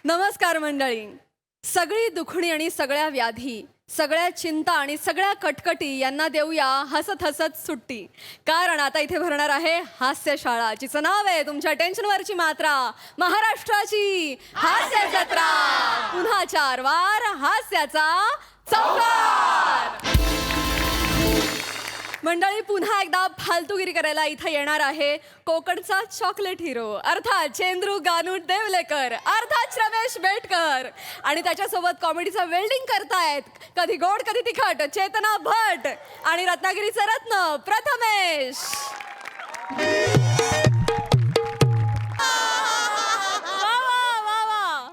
नमस्कार मंडळी. सगळी दुखणी आणि सगळ्या व्याधी, सगळ्या चिंता आणि सगळ्या कटकटी यांना देऊया हसत हसत सुट्टी. कारण आता इथे भरणार आहे हास्यशाळा, जिचं नाव आहे तुमच्या टेन्शनवरची मात्रा, महाराष्ट्राची हास्य जत्रा. पुन्हा 4 वार हास्याचा चौकार. मंडळी, पुन्हा एकदा फालतूगिरी करायला इथं येणार आहे कोकणचा चॉकलेट हिरो, अर्थात चेंद्रू गानू देवलेकर, अर्थात रमेश बेटकर. आणि त्याच्यासोबत कॉमेडीचं वेल्डिंग करतायत कधी गोड कधी तिखट चेतना भट आणि रत्नागिरीचं रत्न प्रथमेश.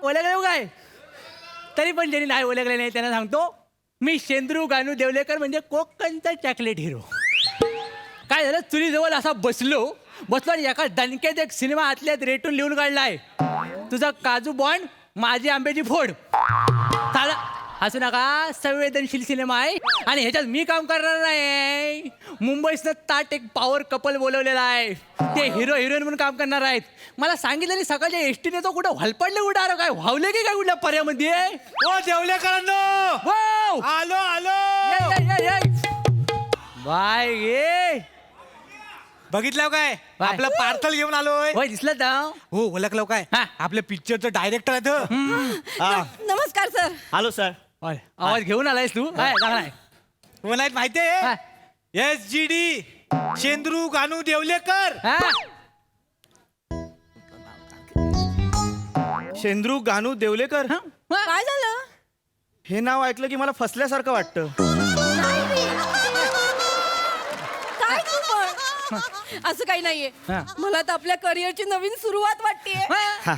ओळखलं काय? तरी पण ज्यांनी नाही ओळखले नाही त्यांना सांगतो, मी चेंद्रू गानू देवलेकर म्हणजे कोकणचा चॉकलेट हिरो. काय झालं, चुलीजवळ असा बसलो आणि एका दणक्यात एक सिनेमा आतल्यात रेटून लिहून काढलाय, तुझा काजू बॉन्ड माझी आंब्याची फोड. चाला हसू नका, संवेदनशील सिनेमा आहे आणि ह्याच्यात मी काम करणार नाही. मुंबईतनं ताट एक पॉवर कपल बोलवलेला आहे, ते हिरो हिरोईन म्हणून काम करणार आहेत. मला सांगितलं सकाळच्या एसटीने तो कुठं हलपडले कुठं, अरे काय व्हावले की काय कुठल्या पर्यामध्ये. ओ देवलेकरांनो, आलो आलो. बाय गे बघितलं काय? बाय. आपलं पार्सल घेऊन आलोय. होय दिसलं तर. हो ओळखलं काय? हा. आपल्या पिक्चरचं डायरेक्टर आहेत. नमस्कार सर. Hello sir. आवाज घेऊन आलायस तू? काय चांगला आहे. कोण आहेत हा. माहितीये? SGD चेंद्रू गानू देवलेकर. हा? शेंद्रू गानू देवलेकर. हा? काय झालं? हे नाव ऐकलं की मला फसल्यासारखं वाटतं. काय तू पण? असं काही नाहीये. हा. मला तर आपल्या करिअरची नवीन सुरुवात वाटतेय. हा.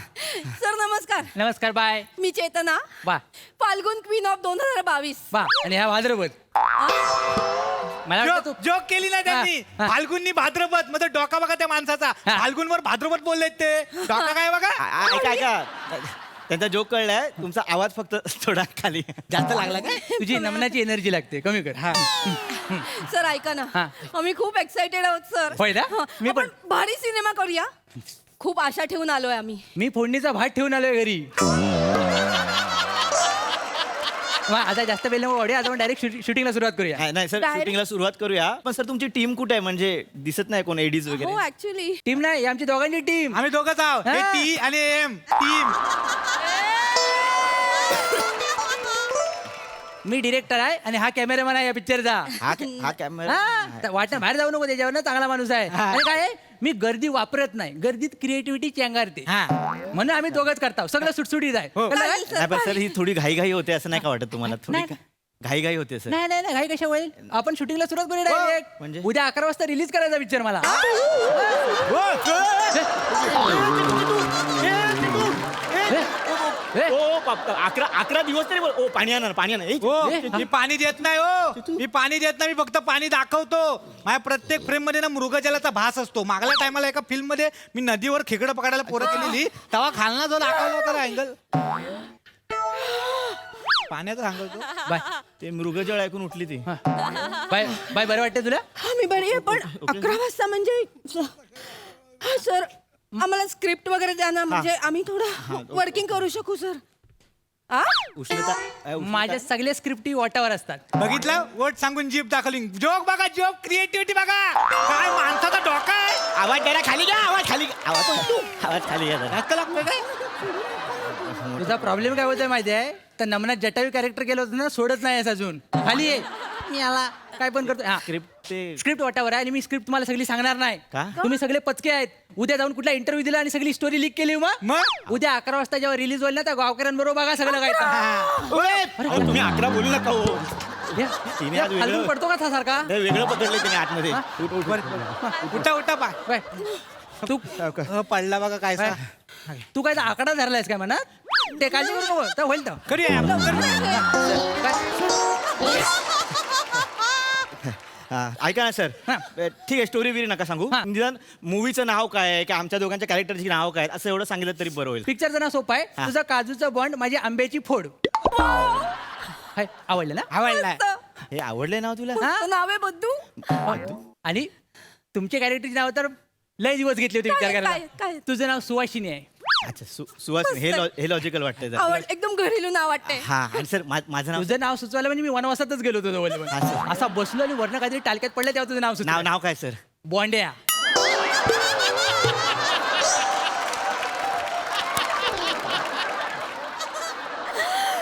सर नमस्कार. नमस्कार. बाय. मी चेतना, बा फाल्गुन क्वीन ऑफ 2022. बा आणि ह्या भाद्रपद. मला वाटतं तू जोक केली ना त्यांनी. हा. फाल्गुननी भाद्रपद, मग डोका बघा त्या माणसाचा. हा. फाल्गुनवर भाद्रपद बोललेत ते. डोका काय बघा. ऐका ऐका, त्यांचा जोक कळलाय, तुमचा आवाज फक्त थोडा खाली जास्त लागला काय? तुझी नमनाची एनर्जी लागते, कमी कर. हा. सर ऐका ना, हा. आम्ही खूप एक्साइटेड आहोत सर. होय ना? मी आपण पण. भारी सिनेमा करूया. खूप आशा ठेवून आलोय आम्ही. मी फोडणीचा भात ठेवून आलोय घरी. वा, आता जास्त वेळ नको वाढूया, आता आपण डायरेक्ट शूटिंगला सुरुवात करूया. नाही सर, Direct- शूटिंगला सुरुवात करूया. पण सर तुमची टीम कुठे आहे? म्हणजे दिसत नाही कोण एडीज हो वगैरे. ऍक्च्युली टीम नाही, ही आमची दोघांची टीम. आम्ही दोघंच आहोत. हा. टी आणि एम टीम. मी डिरेक्टर आहे आणि हा कॅमेरामॅन आहे या पिक्चरचा. हा कॅमेरा. हा, वाटणं बाहेर जाऊ नको, त्याच्यावर चांगला माणूस आहे. आणि काय आहे, मी गर्दी वापरत नाही, गर्दीत क्रिएटिव्हिटी चेंगारते. हा. म्हणून आम्ही दोघंच करतो, सगळं सुटसुटीत आहे. हो. कळलं काय? नाही पण सर, ही थोडी घाई होते असं नाही का वाटत तुम्हाला? थोडी नाही. घाई होते सर. नाही नाही नाही, घाई कशा होईल, आपण शूटिंगला सुरुवात करूया डायरेक्ट. म्हणजे? उद्या 11 वाजता रिलीज करायचा पिक्चर मला. ए, ओ 11 दिवस तरी ओ पाणी आणा पाणी हो, आणा. मी पाणी देत नाही हो. मी पाणी देत नाही, मी फक्त पाणी दाखवतो. माझ्या प्रत्येक फ्रेम मध्ये ना मृगजलाचा भास असतो. मागल्या टायमाला एका फिल्म मध्ये मी नदीवर खेकडं पकडायला पोरं केलेली, तेव्हा खालना जो दाखवला होता अँगल, पाण्याचा सांगतो. बाय ते मृगजळ ऐकून उठली ती. Bye bye. बरं वाटतं तुला? आम्ही बरी आहे, पण 11 वाजता म्हणजे हा सर, आम्हाला स्क्रिप्ट वगैरे द्या ना, म्हणजे आम्ही थोडं वर्किंग करू शकू सर. उष्णता माझ्या सगळ्या स्क्रिप्टी वाटावर असतात. बघितलं, वोट सांगून जीप दाखवली. जोक बघा, जोक क्रिएटिव्हिटी बघा. काय माणसाचा डोका आहे. आवाज द्यायला खाली घ्या. आवाज खाली घ्या जरा. धक्का लागतोय काय? तुझा प्रॉब्लेम काय होतोय माहिती आहे? तर नमनात जटावी कॅरेक्टर केलं होतं ना, सोडत नाही अजून. खाली ये, मी आला काय पण करतो. हा, स्क्रिप्ट वाटावर आहे आणि मी स्क्रिप्ट तुम्हाला सगळी सांगणार नाही. का? तुम्ही सगळे पचके आहेत. उद्या जाऊन कुठला इंटरव्ह्यू दिला आणि सगळी स्टोरी लीक केली मग उद्या 11 वाजता जेव्हा रिलीज होईल ना, त्या गावकऱ्यांबरोबर बघा सगळं काय. अहो, तुम्ही 11 बोलू नका हो. तिने आज हलवून वेगळं पडतो का था सारखा? वेगळं पकडलं त्याने आतमध्ये. उठा उठा पाय. बाय. तू पडला बघा काय सा. तू काय आकडा धरलायस काय मनात? ते काळजी करू नको, तर होईल तर. करूया आपण, करूया. ऐका ना सर, हा. ठीक आहे, स्टोरी बिरी नका सांगू. हा. निदान मूवीचं नाव काय आहे की आमच्या दोघांच्या कॅरेक्टरची नाव काय आहेत, असं एवढं सांगितलं तरी बरं होईल. पिक्चरचं नाव सोपं आहे, हा. तुझा काजूचा बॉन्ड माझी आंब्याची फोड. हाय, आवडलं ना? आवडलाय. हे आवडलंय नाव तुला? तो नाव आहे बद्दू. आणि तुमच्या कॅरेक्टरची नाव तर लय दिवस घेतले होते विचार काय- करायला. काय- तुझं नाव सुवासिनी आहे. अच्छा सुहासिनी हे लॉजिकल वाटतंय जरा. आवड एकदम घरेलू नाव वाटते. हा आणि सर माझं नाव तुझं नाव सुचवायला म्हणजे मी वनवासातच गेलो होतो जवळ हा, सर. असा बसलो आणि वर्ण काहीतरी टालक्यात पडलं तेव्हा तुझं नाव नाव सुचलं. नाव काय सर? बॉन्ड्या.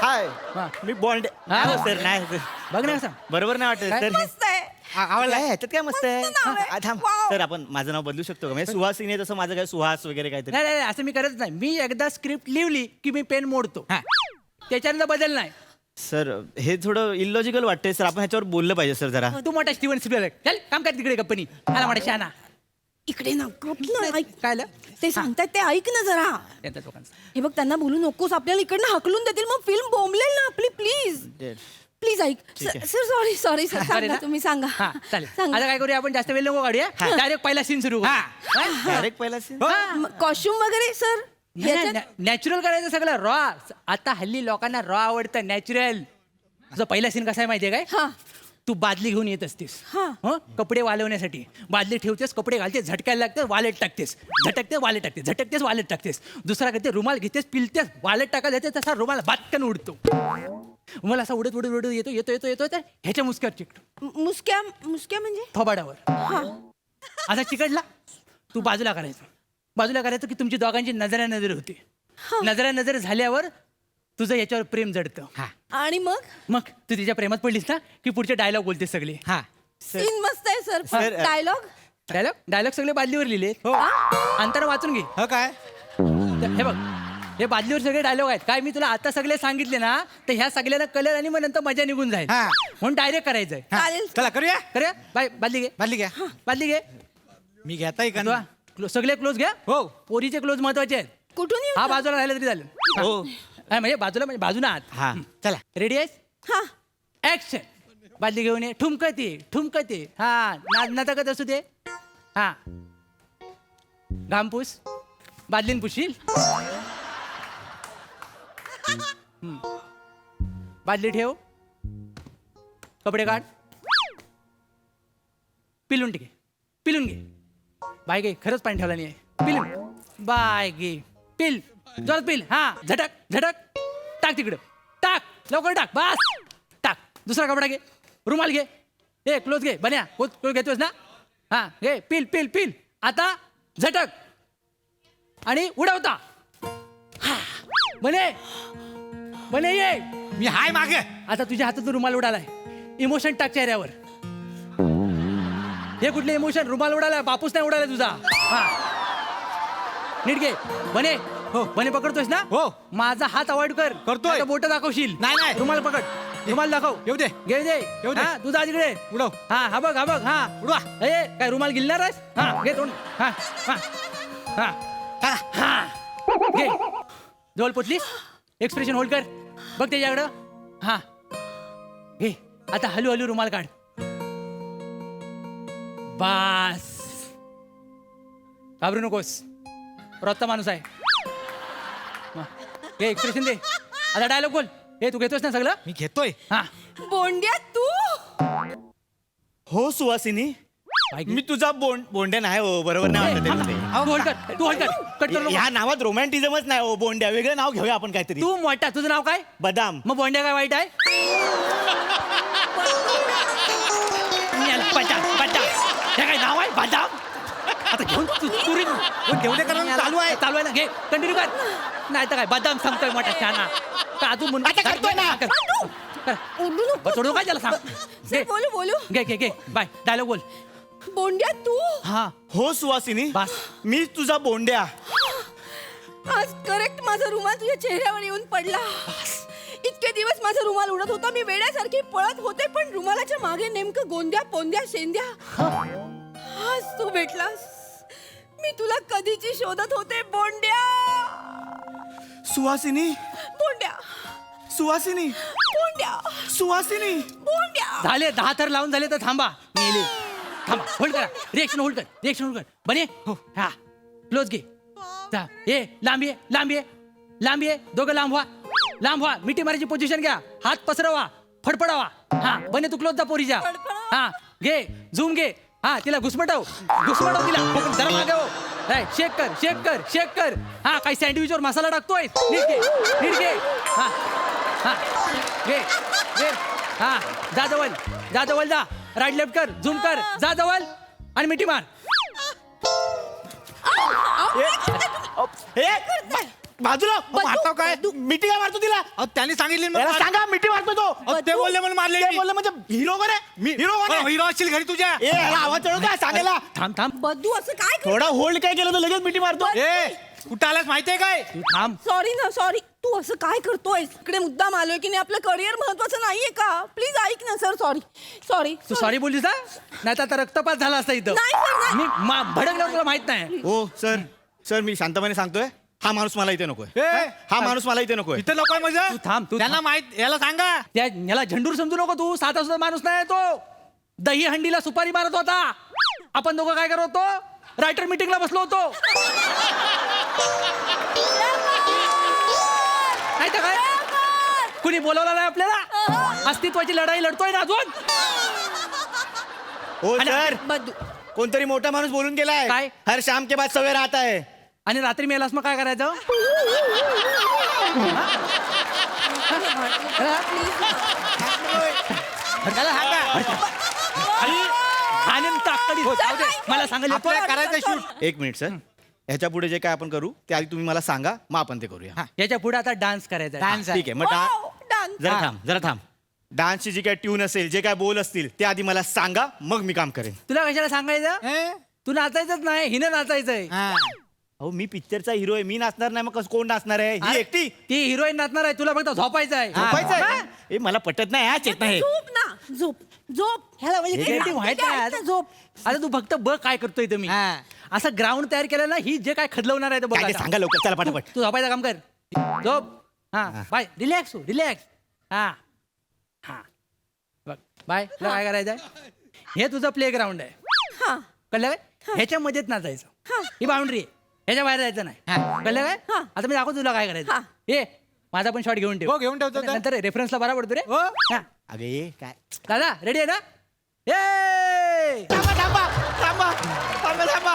हाय हा. मी बॉन्ड हा. सर नाही sir. बघ ना कसं बरोबर नाही वाटत काय? सर मस्त आहे. आवडला ह्याच्यात काय मस्त आहे मस्त नाव आहे. हा, थांब Wow. सर आपण माझं नाव बदलू शकतो का म्हणजे सुहासिनी आहे तसं माझं काय सुहास वगैरे काहीतरी नाही नाही नाही, असं मी करत नाही. मी एकदा स्क्रिप्ट लिहिली की मी पेन मोडतो त्याच्यानंतर बदल नाही. सर हे थोडं इलॉजिकल वाटतंय सर आपण ह्याच्यावर बोललं पाहिजे सर जरा तू मोठा स्टीवन स्पिलबर्ग चल काम कर तिकडे कंपनी आला मोठा शहाणा. इकडे ना गप ना ऐक. काय आलं? ते सांगतायत ते ऐक ना जरा. त्यांच्या लोकांचं हे बघ त्यांना बोलू नकोस आपल्याला इकडनं हकलून देतील मग फिल्म बोंबलेल ना आपली प्लीज प्लीज ऐक ठीक आहे. Sir sorry sorry sir Sorry सांगा ना? तुम्ही सांगा हा चालेल सांगा. आता काय करूया आपण जास्त वेळ नको काढूया डायरेक्ट पहिला सीन सुरू डायरेक्ट पहिला scene? कॉस्ट्युम वगैरे सर नॅचरल करायचं सगळं रॉ. आता हल्ली लोकांना रॉ आवडतं नॅचरल. तुझा पहिला सीन कसा आहे माहितीये काय? हा तू बादली घेऊन येत असतेस हा. हं? कपडे वालवण्यासाठी बादली ठेवतेस कपडे घालतेस झटकायला लागते वालेट टाकतेस झटकते वालेट टाकतेस झटकतेस वालेट टाकतेस दुसरा करते रुमाल घेतेस पिलतेस वालेट टाकायला येते तसा रुमाल बाटकन उडतो. मला असा उडत उडत उडत येतो येतो येतो येतो तर ह्याच्या मुसक्यावर चिकटो मुसक्या मुसक्या म्हणजे थोबाडावर हा असा चिकटला तू बाजूला करायचं की तुमची दोघांची नजर होती. नजर झाल्यावर तुझं याच्यावर प्रेम जडतं आणि मग मग तू तिच्या प्रेमात पडलीस ना की पुढचे डायलॉग बोलतेस सगळे. हा सीन मस्त आहे सर Sir, डायलॉग डायलॉग सगळे बादलीवर लिहिले अंतर वाचून घे. ह काय हे बघ हे बादलीवर सगळे डायलॉग आहेत काय मी तुला आता सगळे सांगितले ना तर ह्या सगळ्याला कलर आणि मग नंतर मजा निघून जाईल हा. म्हणून डायरेक्ट करायचंय. हा. चालेल. चला करूया खरे बाय बादली घे बादली घ्या बादली घे मी घेताय का तुला सगळे क्लोज घ्या. हो पोरीचे क्लोज महत्वाचे आहेत. कुठून येऊ हा सर? बाजूला राहिलं तरी झालं. हो हा, म्हणजे बाजूला म्हणजे बाजूना आत. हा चला रेडी आहेस हा ऍक्शन. बादली घेऊन ये ठुमकत ये हा नाटकत असू दे. हा घामपूस बादलीन पुशील. बादली ठेव कपडे काढ पिलून घे बाय गे खरंच पाणी ठेवला नाही पिलून बाय गे पिल जोरात पिल. हा झटक टाक तिकडं टाक लवकर टाक बस टाक. दुसरा कपडा घे रुमाल घे ए क्लोज घे बन्या क्लोज घेतोस ना हा घे पिल आता झटक आणि उडवता. हा बने ये मी हाय मागे आता तुझ्या हातातून रुमाल उडालाय. इमोशन टाक चेहऱ्यावर. हे कुठले इमोशन रुमाल उडालाय बापूस नाही उडालाय तुझा. हा नीट घे बने हो बने पकडतोयस ना हो. माझा हात अवॉइड कर करतोय. बोट दाखवशील नाही. रुमाल पकड रुमाल दाखव येऊ दे घे दे येऊ दे. हा तुझा तिकडे उडव हा बघ हा उडवा. ए काय रुमाल गिलणार आहेस हा घे तोंड हा हा हा हा. हा घे जवळ पोचलीस एक्सप्रेशन होल्ड कर बघ त्याच्याकडं हा घे आता हलू रुमाल काढ बास घाबरू नकोस रोजचा माणूस आहे. घे एक्सप्रेशन दे आता डायलॉग बोल. हे तू घेतोस ना सगळं मी घेतोय हा बोंड्या तू हो सुहासिनी मी तुझा बोंड्या नाही हो बरोबर नाही वाटत आहे ते. तू होल्ड कर कट करू नको. ह्या नावात रोमॅन्टिझमच नाही हो बोंड्या वेगळं नाव घेऊया आपण काहीतरी. तू मोठा तुझं नाव काय बदाम मग बोंड्या काय वाईट आहे बदाम हे काय नाव आहे बदाम आता घेऊन घेऊ दे कारण चालू आहे चालू आहे ना घे कंटिन्यू कर नाही तर काय बदाम सांगतोय मोठा शहाणा का अजून म्हणून करतोय ना. ओरडू नको सोडू काय त्याला सांग सर बोलू घे बाय डायलॉग बोल. बोंड्या तू हा हो सुहासिनी बस. मी तुझा बोंड्या. आज करेक्ट माझा रुमाल तुझ्या चेहऱ्यावर येऊन पडला. इतके दिवस माझा रुमाल उडत होता मी वेड्यासारखी पळत होते पण रुमालाच्या मागे नेमकं गोंद्या पोंद्या शेंद्या आज तू भेटलास. मी तुला कधीची शोधत होते बोंड्या सुहासिनी बोंड्या सुहासिनी सुहासिनी झाले 10 थर लावून झाले तर थांबा मेले थांबा होल्ड करा रिएक्शन होल्ड कर बने हो हा क्लोज घे जा ए लांबी आहे दोघं लांब व्हा मिठी मारायची पोझिशन घ्या हात पसरवा फडफडावा हा बने तू क्लोज जा पोरीच्या हा घे झूम घे हा तिला घुसमटव तिला जरा मागे हो शेक कर शेक कर शेक कर. हा काही सँडविचवर मसाला टाकतोय. नीट घे नीट घे. हा हा घे घे. हा जा जवळ जा. राईट लेफ्ट कर झूम कर जा जवळ आणि मिठी मार. बाजूला मारतो काय? मिठी काय मारतो तिला? अहो, त्यांनी सांगितले ना याला मला. सांगा मिठी मारतो तो. अहो, ते बोलले म्हणून मारले ते मी. बोलले म्हणजे हिरो कोण आहे? हिरो कोण आहे? हिरो असशील घरी तुझ्या. ए याला आवाज चढवतो काय सांगायला? थांब थांब बद्दू असं काय थोडा होल्ड काय केलं तर लगेच मिठी मारतो. ए कुठं आलास माहितीये काय? तू थांब. सॉरी ना सॉरी तू असं काय करतोय इकडे मुद्दाम आलोय की नाही आपलं करिअर महत्वाचं नाहीये का प्लीज ऐक ना सर सॉरी सॉरी तू सॉरी बोललीस ना नाही तर आता रक्तपात झाला असता इथं. नाही, sir, नाही. मी भडकल्यावर तुला माहित नाही. हो सर मी शांतपणे सांगतोय हा माणूस मला इथे नकोय. ए, हा माणूस मला इथे नकोय. इथं नको म्हणजे तू थांब, तू त्यांना थांब. माहित याला सांगा. याला झंडूर समजू नको तू. साधा सुद्धा माणूस नाही तो. दही हंडीला सुपारी मारत होता. आपण दोघं काय करत होतो रायटर मीटिंगला बसलो होतो. नाही तर काय कुणी बोलवलं नाही आपल्याला. अस्तित्वाची लढाई लढतोय ना अजून. हो आणि- सर बद्दू कोणतरी मोठा माणूस बोलून गेलाय. काय? हर शाम के बाद सवेर आता है. आणि रात्री मेलास मग काय करायचं. त्याला सांगा. आनंद ताकडी हो, जाऊ दे. मला सांगायला आपल्याला करायचं शूट. एक मिनिट सर ह्याच्या पुढे जे काय आपण करू ते आधी तुम्ही मला सांगा मग आपण ते करूया. याच्या पुढे आता डान्स करायचा आहे. डान्स ठीक आहे मग डान्स जरा थांब. डान्सची जी काय ट्यून असेल जे काय बोल असतील ते आधी मला सांगा मग मी काम करेन. तुला कशाला सांगायचं. ए? तू नाचायचंच नाही हिनं नाचायचंय. हा. अहो मी पिक्चरचा हिरो आहे मी नाचणार नाही मग कोण नाचणार आहे ही एकटी. ती हिरोईन नाचणार आहे तुला फक्त झोपायचं आहे. झोपायचं आहे? ए मला पटत नाही हा चेतना हे. झोप ना झोप झोप ह्याला म्हणजे हे creative ठीक व्हायचं आहे, आहे. ऐक ना, झोप आता तू फक्त बघ काय करतोय तुम्ही. हा. असं ग्राउंड तयार केलं ना ही जे काय खदलवणार आहे ते बघ काय ते आता. सांगा लवकर चला पटापट. तू झोपायचं काम कर. झोप. हा बाय रिलॅक्स हो रिलॅक्स. हा हा बघ बाय तुला काय करायचंय. हे तुझं प्ले ग्राउंड आहे. हा कळलं काय ह्याच्यामध्येच नाचायचं. ही बाउंड्री आहे ह्याच्या बाहेर जायचं नाही. कळलं काय हा. आता मी दाखवतो तुला काय करायचं. हा. हे माझा पण शॉट घेऊन ठेव. हो, घेऊन ठेवतो तर. नंतर रेफरन्सला बरा पडतो रे. हो. हा. अगे ये काय दादा रेडी आहे ना. ए थांबा थांबा थांबा थांबा थांबा.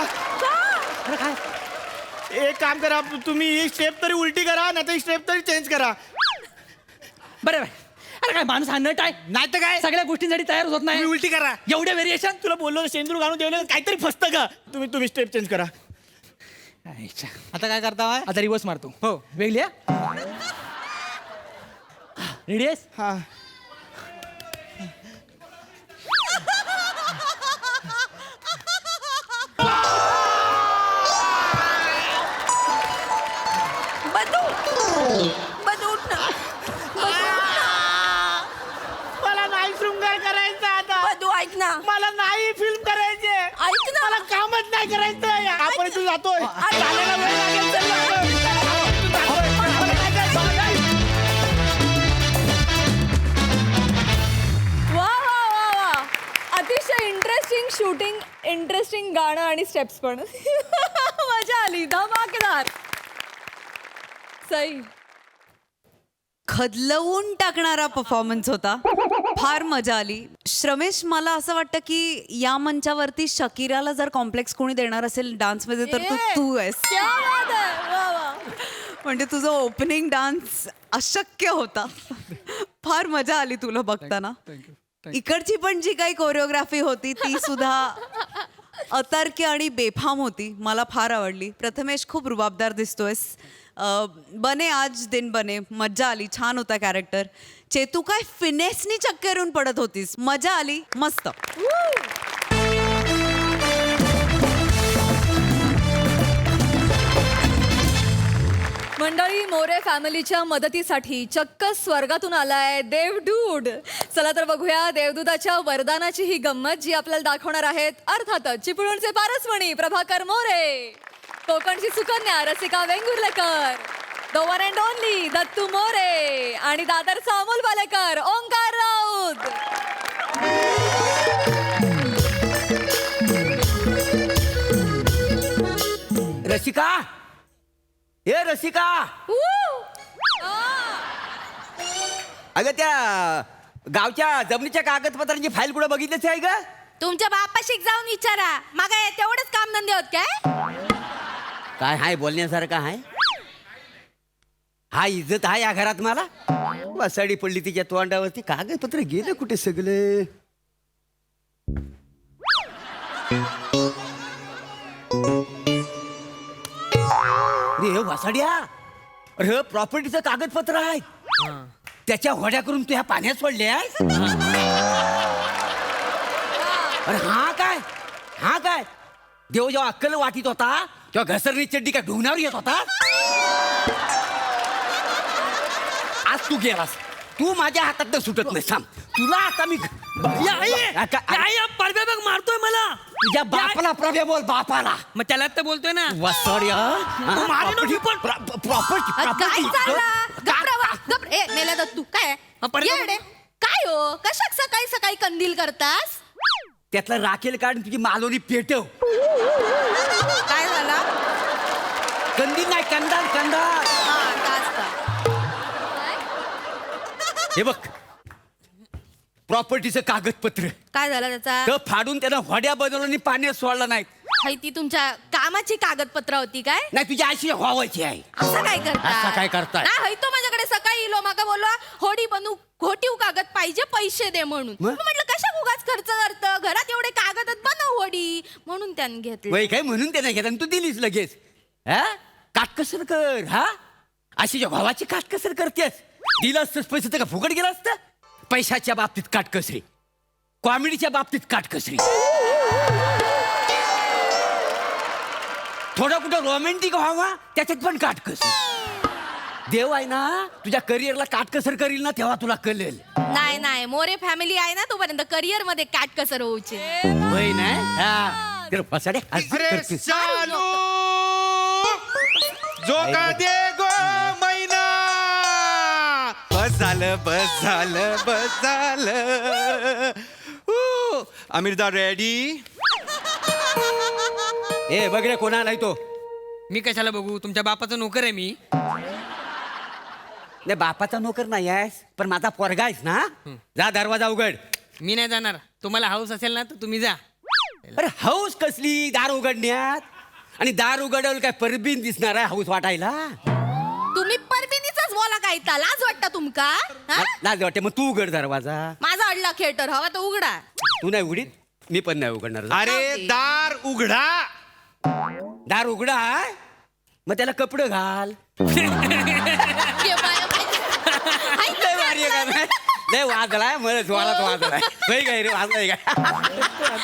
अरे काय एक काम करा तुम्ही ही स्टेप तरी उलटी करा नाही तर स्टेप तरी चेंज करा. बरं बाय. अरे काय माणूस हा नट आहे. नाही तर काय सगळ्या गोष्टींसाठी तयार होत नाही. तुम्ही उलटी करा. एवढे व्हेरिएशन तुला बोललो शेंदूर घालून ठेवलं काहीतरी फसतं का. तुम्ही स्टेप चेंज करा. आता काय करता होय? आता रिवर्स मारतो. हो. वेगळी रेडी आहेस. हा बद्दू बद्दू उठ ना मला नाही शृंगार करायचा आता. बद्दू ऐक ना मला नाही फिल्म करायचे. ऐक ना मला कामच नाही करायचं. आपण तू जातोय. अरे, चालायला वेळ लागेल, चल लवकर. तू जातोय. मला काय करायचं? वा वा वा वा अतिशय इंटरेस्टिंग शूटिंग इंटरेस्टिंग गाणं आणि स्टेप्स पण मजा आली धमाकेदार. सई खदलवून टाकणारा परफॉर्मन्स होता. फार मजा आली. श्रमेश मला असं वाटतं की या मंचावरती शकीराला जर कॉम्प्लेक्स कोणी देणार असेल डान्समध्ये तर तू आहेस. क्या बात आहे. वा वा म्हणजे तुझं ओपनिंग डान्स अशक्य होता. फार मजा आली तुला बघताना. इकडची पण जी काही कोरिओग्राफी होती ती सुद्धा अतर्क्य आणि बेफाम होती. मला फार आवडली. प्रथमेश खूप रुबाबदार दिसतोयस. बने आज दिन बने मज्जा आली. छान होता कॅरेक्टर. चेतू काय फिनेसनी चक्करून पडत होतीस. मजा आली. मस्त. मंडळी मोरे फॅमिलीच्या मदतीसाठी चक्क स्वर्गातून आलाय देवदूत. चला तर बघूया देवदूताच्या वरदानाची ही गंमत जी आपल्याला दाखवणार आहेत अर्थातच चिपळूणचे पारसमणी प्रभाकर मोरे, कोकणची Sukanya Rasika Vengurlekar, the one and only Dattu More आणि दादरचा अमोल बालेकर ओंकार राऊत. रसिका हे रसिका अगं त्या गावच्या जमिनीच्या कागदपत्रांची फाईल कुठं बघितलीच आहे का? तुमच्या बापाशी जाऊन विचारा. मग तेवढंच काम धंदे होत काय. काय हाय बोलण्यासारखं आहे? हा इज्जत आहे या घरात मला? वसाडी पडली तिच्या तोंडावरती. कागदपत्र गेले कुठे सगळे? अरे वसाड्या, अरे प्रॉपर्टीचं कागदपत्र आहे. त्याच्या घोड्या करून तू ह्या पाण्यात सोडले आहेस? अरे हा काय देव जेव्हा अक्कल वाटीत होता तेव्हा घसरणी चड्डी काय ढुंगणावर येत होता? आज तू गेलास, तू माझ्या हातात सुटत नाही. थांब, तुला आता मी मारतोय मला. तुझ्या बापाला प्रभे बोल, बापाला. मग त्याला तर बोलतोय ना. काय चालला? ए मेला दत्तू काय येडे? काय हो, कशाक सकाळी सकाळी कंदील करतास? त्यातला राखेल काढून तुझी मालोनी पेटव. काय झाला? कंदील नाही, कंदार कंदार. हे बघ, प्रॉपर्टीचं कागदपत्र काय झालं त्याचा? तर फाडून त्यानं होड्या बनवलं आणि पाण्यात सोडलं नाही. हाय ती तुमच्या कामाची कागदपत्र होती काय? नाही, तुझी अशी व्हावायची आहे. असं काय करता? असं काय करताय? नाही, हाय तो माझ्याकडे सकाळी इलो माका बोलवा होडी बनू घोटीव कागद पाहिजे, पैसे दे म्हणून. मग? मी म्हटलं कशा उगाच खर्च करतं, घरात एवढे कागदच बनव होडी, म्हणून त्याने घेतले. वय काय म्हणून त्यानं घेत आणि तू दिलीस लगेच. हा, काटकसर कर. हा, अशी ज्या भावाची काटकसर करतेस. दिलं असतंच पैसे तर का फुकट गेलं असतं? पैशाच्या बाबतीत काटकसरी, कॉमेडीच्या बाबतीत काटकसरी, थोडं कुठं रोमॅन्टिक व्हावा त्याच्यात पण काटकसरी. देव आहे ना, तुझ्या करिअरला काटकसर करील ना तेव्हा तुला कळेल. नाही मोरे फॅमिली आहे ना तोपर्यंत करिअर मध्ये काटकसर होऊचे. वय नाही. हा, तर फसाडे हसत अरे करतेस. चालू जो का दे गो मैना. बस झालं. आमिरदा रेडी? ए बघ रे, कोणा नाही तो. मी कशाला बघू? तुमच्या बापाचा नोकर आहे मी. नाही, बापाचा नोकर नाही आहेस, पण माझा पोरगा आहेस ना. जा, दरवाजा उघड. मी नाही जाणार. तुम्हाला हाऊस असेल ना तर तुम्ही जा. अरे हौस कसली दार उघडण्यात? आणि दार उघडवलं काय परबीन दिसणार आहे हौस वाटायला? तुम्ही परबिनीचाच बोला काय ता? लाज वाटतं तुमका? हा? लाज वाटते, मग तू उघड दरवाजा. माझा अडला थिएटर हवा तो उघडा. तू नाही उघडीत, मी पण नाही उघडणार. अरे दार उघडा. दार उघडा आहे? मग त्याला कपडे घाल. लय वाजलाय, मला जोरात वाजलाय. होय काय रे, वाजलाय काय?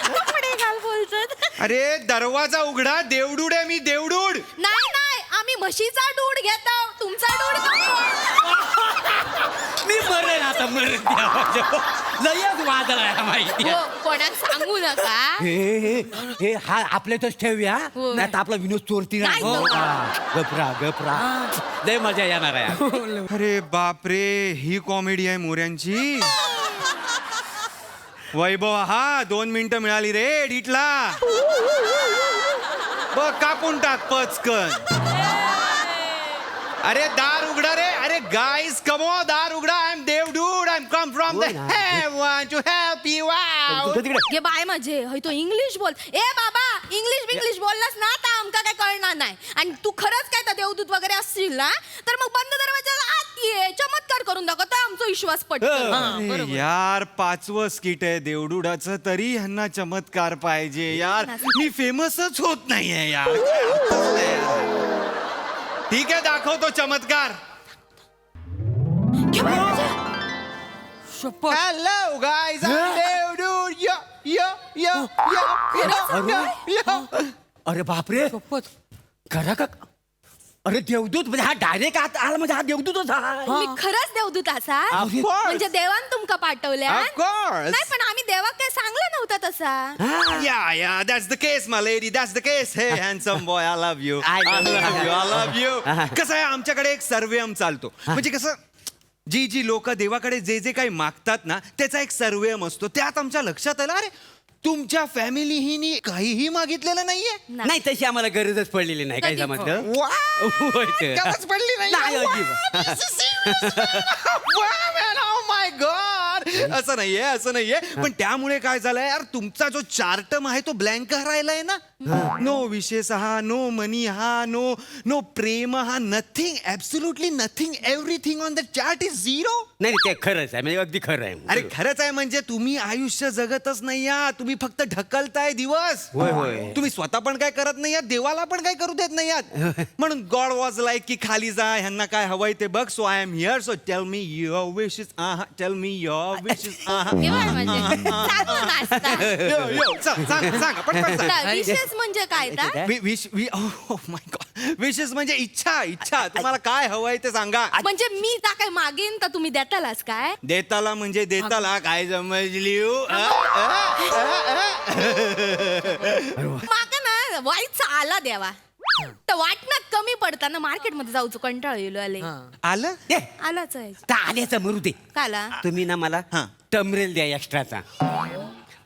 कपडे घाल बोलतात. अरे दरवाजा उघडा. देवडूड आहे मी, देवडूड. नाही आम्ही म्हशीचा दूध घेतो, तुमचा दूध मी मरण आता, मरण देवाच्या. लयच वाजलाय हा माहिती. कोणाक सांगू नका. हे हा आपल्यातच ठेवूया, हो. नाही तर आपला विनोद चोरती नाही. नाही, गपरा लय मजा येणार आहे. अरे बापरे, ही कॉमेडी आहे मोऱ्यांची. वैभव, हा 2 मिनिटं मिळाली रे एडिटला. बघ कापून टाक पचकन. अरे दार उघडा रे. अरे गाईज कमो, दार उघडा. I am Devdude. I am come from the heaven to help you out. Hey bye माझे हय तो इंग्लिश बोल. ए बाबा, इंग्लिश बोललास ना तर आमका काय कळणार नाही. आणि तू खरंच काय तर देवदूत वगैरे असशील ना तर मग बंद दरवाजाला आत ये, चमत्कार करून दाखव, तर आमचा विश्वास पटतो. यार 5वं स्किट आहे देवडुडाचं, तरी ह्यांना चमत्कार पाहिजे यार. मी फेमसच होत नाहीये यार. ठीक आहे, दाखवतो चमत्कार. Hello guys, Devdude. अरे बापरे, खरा का? अरे देवदूत म्हणजे हा डायरेक्ट आत आला, म्हणजे हा देवदूतच आहे. तुम्ही खरंच देवदूत असा? Of course. म्हणजे देवान तुमका पाठवल्या? Of course. नाही, पण आम्ही देवाक काय सांगला नव्हता तसा. Yeah, that's the case, my lady. That's the case. Hey, handsome boy, I love you. I love you. कसं आहे, आमच्याकडे एक सर्वे चालतो. म्हणजे कसं, जी लोक देवाकडे जे काही मागतात ना, त्याचा एक सर्वे असतो. त्यात आमच्या लक्षात आलं, अरे तुमच्या फॅमिलीही काहीही मागितलेलं नाहीये. नाही, तशी आम्हाला गरजच पडलेली नाही. काय कधी? समजलं? गरज पडली नाही. नाही, अजिबात. Oh my God. यार असं नाहीये पण त्यामुळे काय झालंय यार तुमचा जो चार्टम आहे तो ब्लँक राहिलाय ना नो विशेष हा नो मनी हा नो प्रेम हा nothing absolutely nothing everything on the chart is zero. नाही ते खरंच आहे म्हणजे अगदी खरं आहे. अरे खरंच आहे म्हणजे तुम्ही आयुष्य जगतच नाही आहात तुम्ही फक्त ढकलताय दिवस. होय. तुम्ही स्वतः पण काय करत नाही आहात देवाला पण काय करू देत नाही आहात म्हणून गॉड वॉज लाईक की खाली जा ह्यांना काय हवंय ते बघ so I am here so tell me your wishes tell me your wishes सांगा पटकन सांगा. विशेष म्हणजे काय माय गॉड विशेस म्हणजे इच्छा तुम्हाला काय हवंय ते सांगा. म्हणजे मी जा काय मागेन तर तुम्ही देतालाच काय देताला म्हणजे देताला काय समजली माका ना वाईट आला द्यावा तर वाटण्यात कमी पडताना मार्केटमध्ये जाऊचो कंटाळ येलो आले आलं आलाच आहे तर आल्याचं मरू दे. काला तुम्ही ना मला हा. टमरेल द्या एक्स्ट्राचा.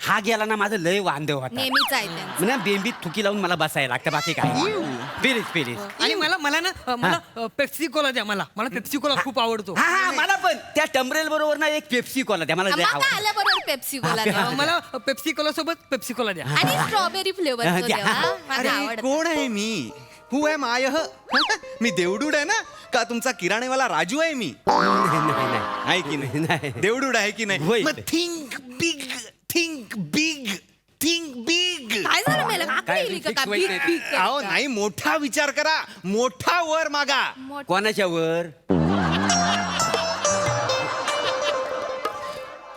हा गेला ना माझं लय वांदे होता नेहमीच आहे त्यांचं. म्हणजे बेंबीत थुकी लावून मला बसायला लागतं बाकी काय प्लीज आणि मला ना पेप्सी कोला द्या मला पेप्सी कोला खूप आवडतो. हा मला पण त्या टमरेल बरोबर ना एक पेप्सी कोला द्या मला लय माका आवडतं. आल्याबरोबर पेप्सी कोला द्या. मला पेप्सी कोला सोबत पेप्सी कोला द्या. आणि स्ट्रॉबेरी फ्लेवर द्या. माझा अरे आवडत कोण आहे मी हु आहे माय मी देवडूड आहे ना का तुमचा किराणेवाला राजू आहे मी नाही. आहे की नाही. नाही देवडूड आहे की होय. नाही मग थिंक बिग काय झालं मला माका काय येईल का fix भीक व्हायचं भीक अहो नाही मोठा विचार करा मोठा वर मागा कोणाच्या वर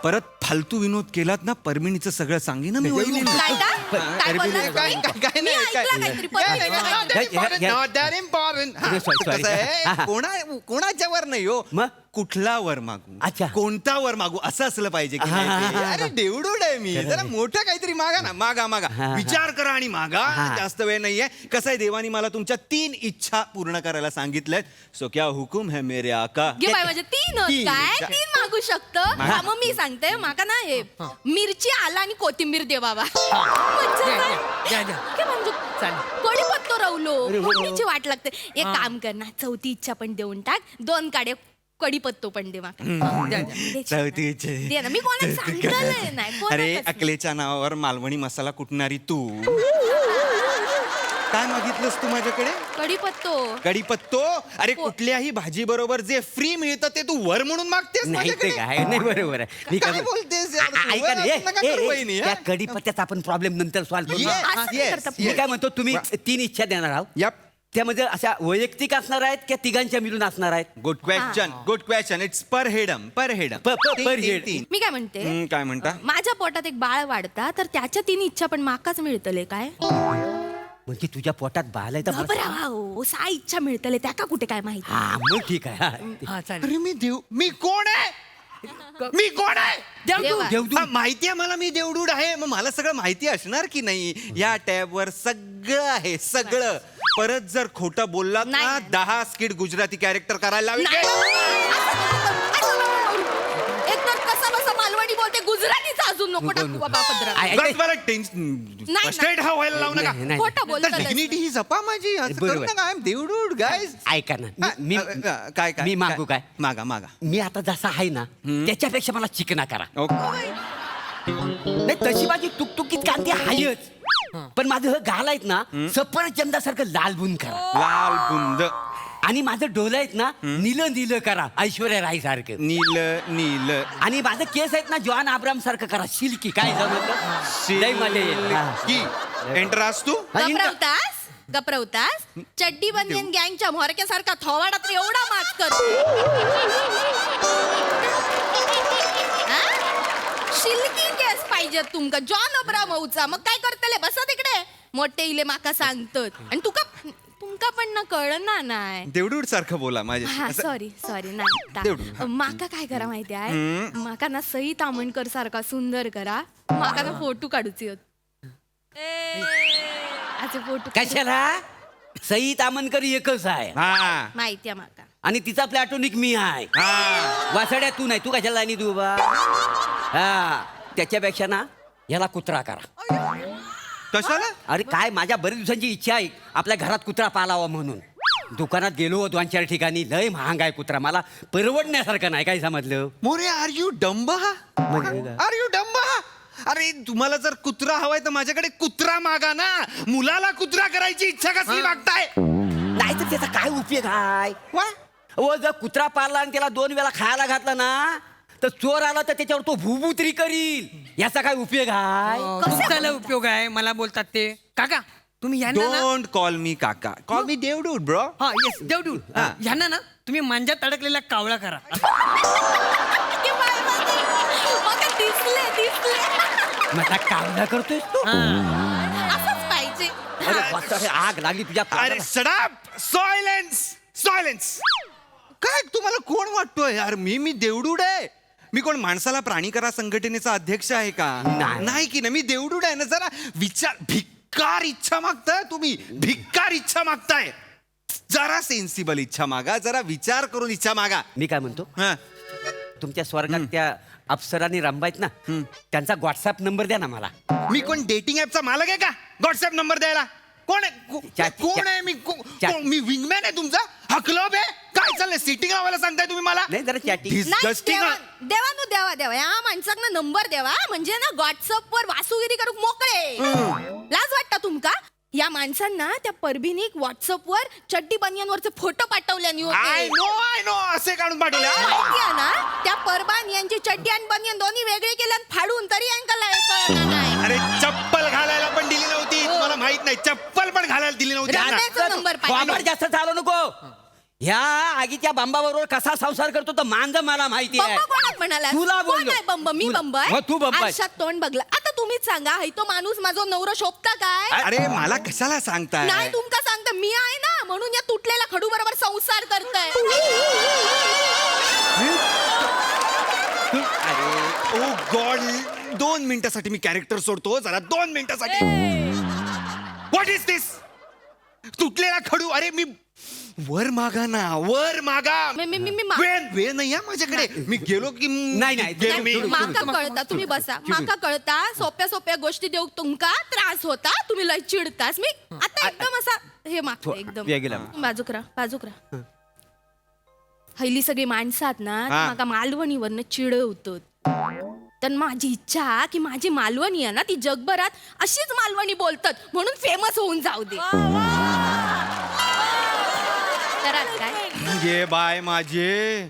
परत फालतू विनोद केलात ना परमिणीचं सगळं सांगेन ना मी वहिनींना. काय का? काय बोललास काय तुम्ही? काय मी नाही ऐकलं काहीतरी, परमिणीचं काहीतरी. Not that important. हा, Sorry. कसं आहे, कोणाच्या वर नाही हो मग? कुठला वर मागू अच्छा. कोणता वर मागू असं असलं पाहिजे की हा, नाही हा, ते? हा, अरे देवडूड आहे मी जरा मोठं काहीतरी मागा ना मागा हा. विचार करा आणि मागा हा. जास्त वेळ नाहीये कसं आहे देवानी मला तुमच्या 3 इच्छा पूर्ण करायला सांगितल्यात सो क्या हुकुम है मेरे आका घे बाय म्हणजे तीन तीन. काय 3 मागू शकतो हा, मग मी सांगते माका ना हे मिरची आला आणि कोथिंबीर दे बाबा म्हणजे काय? द्या. काय म्हणजे चालेल. कढीपत्तो रावलो फोडणीची वाट लागते एक काम कर ना 4थी इच्छा पण देऊन टाक 2 काडे कढीपत्तो पण दे माका द्या. दे चौथी इच्छा. दे ना मी कोणाला सांगितलंय नाही अरे कोणालाच नाही. अकलेच्या नावावर मालवणी मसाला कुटणारी तू काय मागितलंस तू माझ्याकडे कढीपत्तो कढीपत्तो अरे कुठल्याही भाजी बरोबर जे फ्री मिळतं ते तू वर म्हणून मागतेस नाही ते माझ्याकडे? काय नाही बरोबर आहे मी काय बोलतेस यार? ऐका ना, वर असं नका करू वहिनी, हा? त्या कढीपत्त्याचा आपण प्रॉब्लेम नंतर सॉल्व्ह करू. Yes, असं yes, करता. मी yes. काय म्हणतो तुम्ही 3 इच्छा देणार आहोत Yup. त्यामध्ये अशा वैयक्तिक असणार आहेत की तिघांच्या मिळून असणार आहेत गुड क्वेश्चन इट्स पर हेडम per head. मी काय म्हणते काय म्हणता माझ्या पोटात एक बाळ वाढता तर त्याच्या 3 इच्छा पण माकाच मिळतले काय म्हणजे तुझ्या पोटात बाल आहे तर मला- घबरा हो 6 इच्छा मिळतले त्या का कुठे काय माहिती हा मग ठीक आहे हा. हा चालेल. अरे मी कोण आहे मी कोण आहे देवा. हा, माहिती आहे मला मी देवडूड आहे मग मला सगळं माहिती असणार की नाही या टॅबवर सगळं आहे सगळं परत जर खोटं बोललात नाही, ना नाही. 10 स्किट गुजराती कॅरेक्टर करायला लावेल. एक तर कसा बसा मालवणी बोलते गुजरातीचा अजून नको टाकू बाबा पदरात. ऐ- बस बरं नाही. टेन्शन स्ट्रेट हा व्हायला लावू नका नाही, नाही. खोटं बोलतो डिग्निटी ही जपा माझी असं बरोबर. करू नका आय एम देवडूड गाईज ऐका ना मी काय मी मागू काय मागा मी आता जसा आहे ना त्याच्यापेक्षा मला चिकना करा ओके नाही तशी माझी तुकतुकीत कांती आहेच पण माझं हे गाल आहेत ना सफरचंदासारखं लाल बुन करा लाल बुंद आणि माझं डोलं आहेत ना नीलं करा ऐश्वर्या राय सारखं नील आणि माझं केस आहेत ना जॉन आब्राम सारखं करा सिल्की काय जमलं लय मजा येईल हा. की एंट्रास तू हा, इंटर- गप्रवतास चड्डी बनियन गँगच्या म्होरक्यासारखा थोवाडात एवढा मात करतो हा? शिल्की केस पाहिजे तुमका जॉन अब्रामचा मग काय करतले बसा तिकडे मोठे इले माका सांगतात आणि तुमका पण ना कळना नाही देवडूड सारखं बोला माझे हा सॉरी नाही तेवढं, ता- माका काय करा माहिती आहे माका ना सई तामणकर सारखा सुंदर करा माका ना फोटो काढूचे होत असे फोटो कशाला सई तामणकर एकच आहे हा माहिती आहे माका आणि तिचा प्लॅटोनिक मी आहे हा वासड्या तू नाही तू कशाला आणि तू बा हा त्याच्यापेक्षा ना याला कुत्रा करा कशाला अरे काय माझ्या बरेच दिवसांची इच्छा आहे आपल्या घरात कुत्रा पालावा म्हणून दुकानात गेलो 2-4 ठिकाणी लय महाग आहे कुत्रा मला परवडण्यासारखं नाही काय समजलं मोरे आर यू डंब म्हणजे काय? आर यू डंब अरे तुम्हाला जर कुत्रा हवाय तर माझ्याकडे कुत्रा मागा ना. मुलाला कुत्रा करायची इच्छा कसली मागताय? नाही तर त्याचा काय उपयोग आहे ओ जर कुत्रा पाळला आणि त्याला 2 वेळा खायला घातला ना तर चोर आला तर त्याच्यावर तो भूभुत्री करील याचा काय उपयोग आहे तुमचा उपयोग आहे मला बोलतात ते काका तुम्ही यांना ना डोंट कॉल मी काका, कॉल मी देवडूड ब्रो. हा येस देवडू यांना ना तुम्ही मांजात अडकलेला कावळा करा. मला कामना करतोय तू असंच पाहिजे. अरे वाचा, हे आग लागली तुझ्या अरे कानाला. सडाप सायलेन्स सायलेन्स. काय तुम्हाला कोण वाटतोय यार? मी देवडूड आहे. मी कोण माणसाला प्राणी करा संघटनेचा अध्यक्ष आहे का? नाही. नाही की ना, मी देवडूड आहे ना. जरा विचार, भिक्कार इच्छा मागताय तुम्ही, भिक्कार इच्छा मागताय. जरा सेन्सिबल इच्छा मागा, जरा विचार करून इच्छा मागा. मी काय म्हणतो हा. तुमच्या स्वर्गात त्या अप्सरांनी रंबायत ना त्यांचा व्हॉट्सअप नंबर द्या ना मला. मी कोण डेटिंग ऍपचा मालक आहे का व्हॉट्सअप नंबर द्यायला? कोण आहे चॅट- कोण आहे मी? चॅट- मी विंगमॅन आहे तुमचा? हा क्लब आहे? काय चाललंय? सिटिंग लावायला सांगताय तुम्ही मला? नाही जरा चॅटिंग Disgusting. देवा नु देवा देवा या माणसांना नंबर देवा म्हणजे ना व्हॉट्सअप वर वासुगिरी करूक मोकळे. लाज वाटता तुमका? या माणसांना त्या परभीनी व्हॉट्सअप वर चड्डी बनियांवरचे फोटो पाठवल्यानी आय होते. नो असे काढून पाठवले. माहिती आहे ना त्या परबान यांची चड्डी आणि बनियन दोन्ही वेगळे केले आणि फाडून तरी यांका कळलं नाही. अरे चप्पल घालायला पण दिली नव्हती. तुम्हाला माहित नाही, चप्पल पण घालायला दिली नव्हती. रम्याचा नंबर वापर पाहिजे. जास्त चालू नको. ह्या आगीच्या बंबाबरोबर कसा संसार करतो तर मांज मला माहिती आहे. बंब कोणात म्हणाला? तुला कोण बोललो. आहे बंब? मी तुला. बंब आहे? हो, तू बंब आहे. आरशात तोंड बघला. आता तुम्हीच सांगा, हाय तो माणूस माझा नवरा शोभता काय? अरे मला कशाला सांगताय? नाही तुमका सांगते, मी आहे ना म्हणून या तुटलेल्या खडू बरोबर संसार करताय. अरे ओ गॉड, 2 मिनिटासाठी मी कॅरेक्टर सोडतो. जरा 2 मिनिटासाठी. व्हॉट इज दिस? तुटलेला खडू? अरे मी वर मागा ना, वर मागा. मी वेळ नाही आहे माझ्याकडे. मी गेलो की नाही, गेलो मी. माका कळता, तुम्ही बसा. माका कळता, सोप्या सोप्या गोष्टी देऊ तुमका त्रास होता, तुम्ही लय चिडतास. मी आता एकदम असा हे मागते एकदम. वेगळा. बाजूकरा. हल्ली सगळी माणसं आहेत ना ती हा. माका मालवणीवरनं चिडवतात. तर माझी इच्छा हा की माझी मालवणी आहे ना ती जगभरात अशीच मालवणी बोलतात म्हणून फेमस होऊन जाऊ दे. करा काय? ये बाय माझे,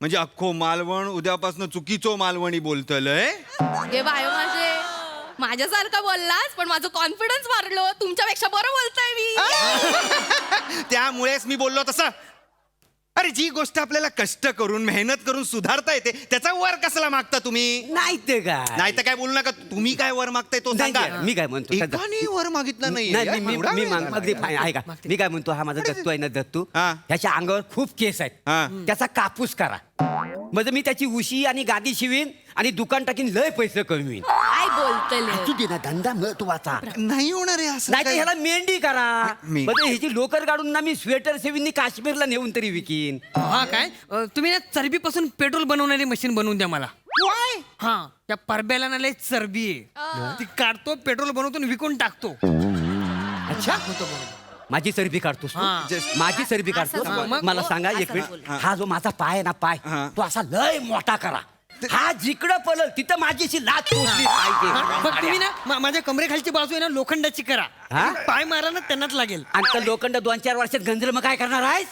म्हणजे अख्खो मालवण उद्यापासून चुकीचो मालवणी बोलतलय. हे बाय माझ्यासारखं बोललास पण माझं कॉन्फिडन्स वाढलो. तुमच्यापेक्षा बरं बोलताय मी. त्यामुळेच मी बोललो तसं. अरे जी गोष्ट आपल्याला कष्ट करून मेहनत करून सुधारता येते त्याचा वर कसला मागता तुम्ही? नाही ते काय नाही तर काय बोलू नका. तुम्ही काय वर मागताय तो नाही, सांगा. नाही, मी काय म्हणतो, एकाने वर मागितलं नाही नाही. मी अगदी fine, ऐका मी काय म्हणतो हा माझा दत्तू आहे ना दत्तू हा. ह्याच्या अंगावर खूप केस हा. आहेत त्याचा कापूस करा म्हणजे मी त्याची उशी आणि गादी शिवीन आणि दुकान टाकीन लय पैसे कमवीन. काय बोलतले? तू दे ना धंदा महत्वाचा नाही होणार आहे असं. नाही तर काय? ह्याला मेंढी करा मेंढी. म्हणजे ह्याची लोकर काढून ना मी स्वेटर सेवीन काश्मीरला नेऊन तरी विकीन. हा काय तुम्ही ना चरबीपासून पेट्रोल बनवणारी मशीन बनवून द्या मला. हा त्या परब्याला ना लय चरबी आहे ती काढतो पेट्रोल बनवतो विकून टाकतो. अच्छा माझी चरबी काढतोस तू? हा. माझी चरबी काढतोस असं बोल. मला सांगा असं एक मिनिट बोल. हा जो माझा पाय आहे ना पाय हा. तो असा लय मोठा करा. हा जिकडं पळल तिथं माझीशी लात पोचली मग पाहिजे. तुम्ही ना माझ्या कमरेखालची बाजू आहे ना लोखंडाची करा. हा? पाय मारा ना त्यांनाच लागेल. आणि तर लोखंड 2-4 वर्षात गंजल मग काय करणार आहेस?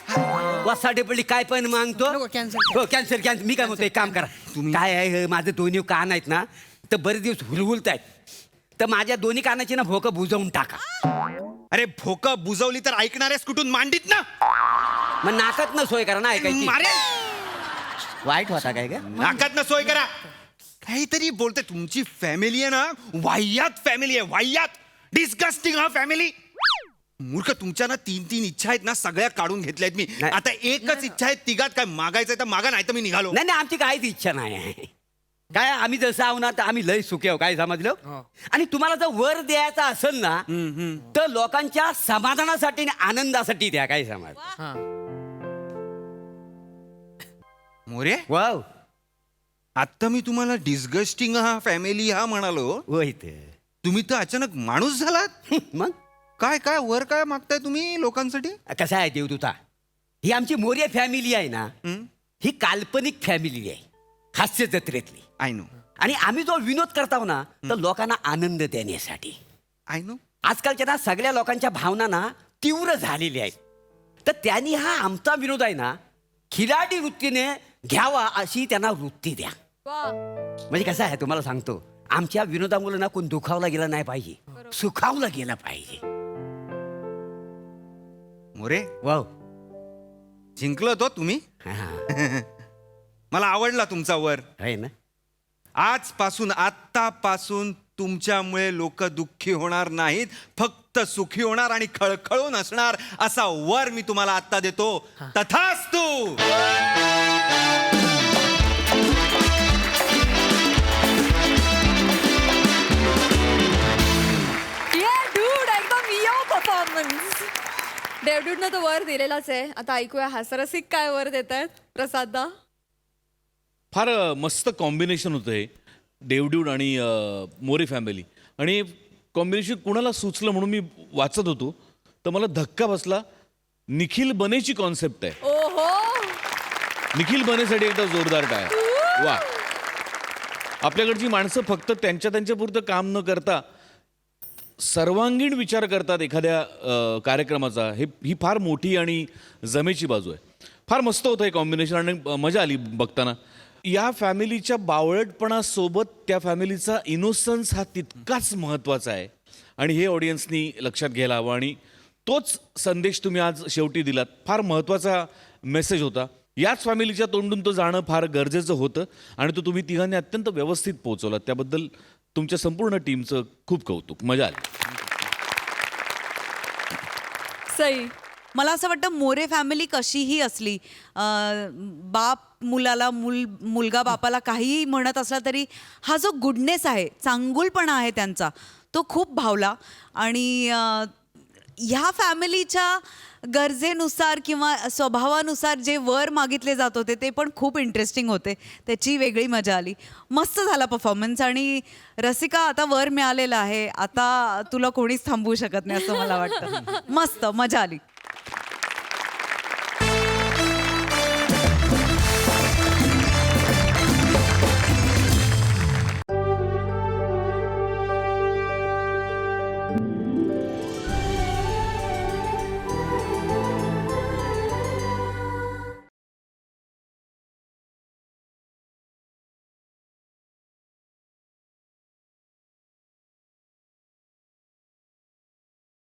वसा डेपली काय पण मागतो नको, cancel. हो कॅन्सर मी काय म्हणतो एक काम करा काय आहे हे माझे दोन्ही कान आहेत ना तर बरेच दिवस हुलहुलत आहेत तर माझ्या दोन्ही कानाची ना भोकं बुजवून टाका. अरे भोक बुजवली तर ऐकणारेस कुठून? मांडीत ना. मग नाकात न सोय करा ना ऐकायची. मारे वाईट होता काय का नाकात ना सोय करा. काहीतरी बोलते. तुमची फॅमिली आहे ना वाह्यात फॅमिली आहे, वाह्यात. डिस्गस्टिंग हा फॅमिली. मूर्ख, तुमच्या ना 3 इच्छा आहेत ना सगळ्या काढून घेतल्यात मी. नाही. आता एकच इच्छा आहे. तिघात काय मागायचंय तर मागा, नाही तर मी निघालो. नाही आमची काहीच इच्छा नाही आहे काय आम्ही जसं आहो ना तर आम्ही लय सुखी आहो काय समजलं. आणि तुम्हाला जर वर द्यायचा असेल ना तर लोकांच्या समाधानासाठी आणि आनंदासाठी द्या काय समज. मोरे, वाव आता मी तुम्हाला डिस्गस्टिंग हा फॅमिली हा म्हणालो. होय ते तुम्ही तर अचानक माणूस झालात. मग काय काय वर काय मागताय तुम्ही लोकांसाठी? कसं आहे देवदूता, ही आमची मोर्य फॅमिली आहे ना, ही काल्पनिक फॅमिली आहे, हास्य जत्रेतली. आय नो, आणि आम्ही जो विनोद करतो ना, तर लोकांना आनंद देण्यासाठी. I know. आजकालच्या ना सगळ्या लोकांच्या भावना ना तीव्र झालेल्या आहेत. तर त्यांनी हा आमचा विनोद आहे ना खिलाडी वृत्तीने घ्यावा, अशी त्यांना वृत्ती द्या. वा. म्हणजे कसं आहे तुम्हाला सांगतो, आमच्या विनोदामुळे ना कोण दुखावला गेला नाही पाहिजे, सुखावला गेला पाहिजे. मोरे, वाव. जिंकलो तो तुम्ही. मला आवडला तुमचा वर. आहे ना. आजपासून, आत्तापासून तुमच्यामुळे लोक दुःखी होणार नाहीत, फक्त सुखी होणार आणि खळखळून असणार, असा वर मी तुम्हाला आत्ता देतो. तथास्तु. डूड एकदम यो परफॉर्मन्स. डेव्ह्यूडनं तो वर दिलेलाच आहे. आता ऐकूया हास्यरसिक काय वर देत आहेत प्रसाददा. फार मस्त कॉम्बिनेशन होतं हे, डेव्ह्यूड आणि मोरे फॅमिली. आणि कॉम्बिनेशन कुणाला सुचलं म्हणून मी वाचत होतो तर मला धक्का बसला. निखिल बनेची कॉन्सेप्ट आहे. ओहो. निखिल बनेसाठी एकदा जोरदार टाळ्या. वा. आपल्याकडची माणसं फक्त त्यांच्या पुरतं काम न करता सर्वांगीण विचार करतात एखाद्या कार्यक्रमाचा. ही फार मोठी आणि जमेची बाजू आहे. फार मस्त होतं हे कॉम्बिनेशन आणि मजा आली बघताना. या फॅमिलीच्या बावळटपणासोबत त्या फॅमिलीचा इनोसन्स हा तितकाच महत्त्वाचा आहे आणि हे ऑडियन्सनी लक्षात घ्यायला हवं. आणि तोच संदेश तुम्ही आज शेवटी दिलात. फार महत्त्वाचा मेसेज होता. याच फॅमिलीच्या तोंडून तो जाणं फार गरजेचं होतं आणि तो तुम्ही तिघांनी अत्यंत व्यवस्थित पोहोचवलात. त्याबद्दल तुमच्या संपूर्ण टीमचं खूप कौतुक. मजा आली. सई. मला असं वाटतं मोरे फॅमिली कशीही असली, बाप मुलाला, मुलगा बापाला काहीही म्हणत असला तरी हा जो गुडनेस आहे, चांगुलपणा आहे त्यांचा, तो खूप भावला. आणि ह्या फॅमिलीच्या गरजेनुसार किंवा स्वभावानुसार जे वर मागितले जात होते ते पण खूप इंटरेस्टिंग होते. त्याची वेगळी मजा आली. मस्त झाला परफॉर्मन्स. आणि रसिका, आता वर मिळालेलं आहे, आता तुला कोणीच थांबवू शकत नाही असं मला वाटतं. मस्त मजा आली.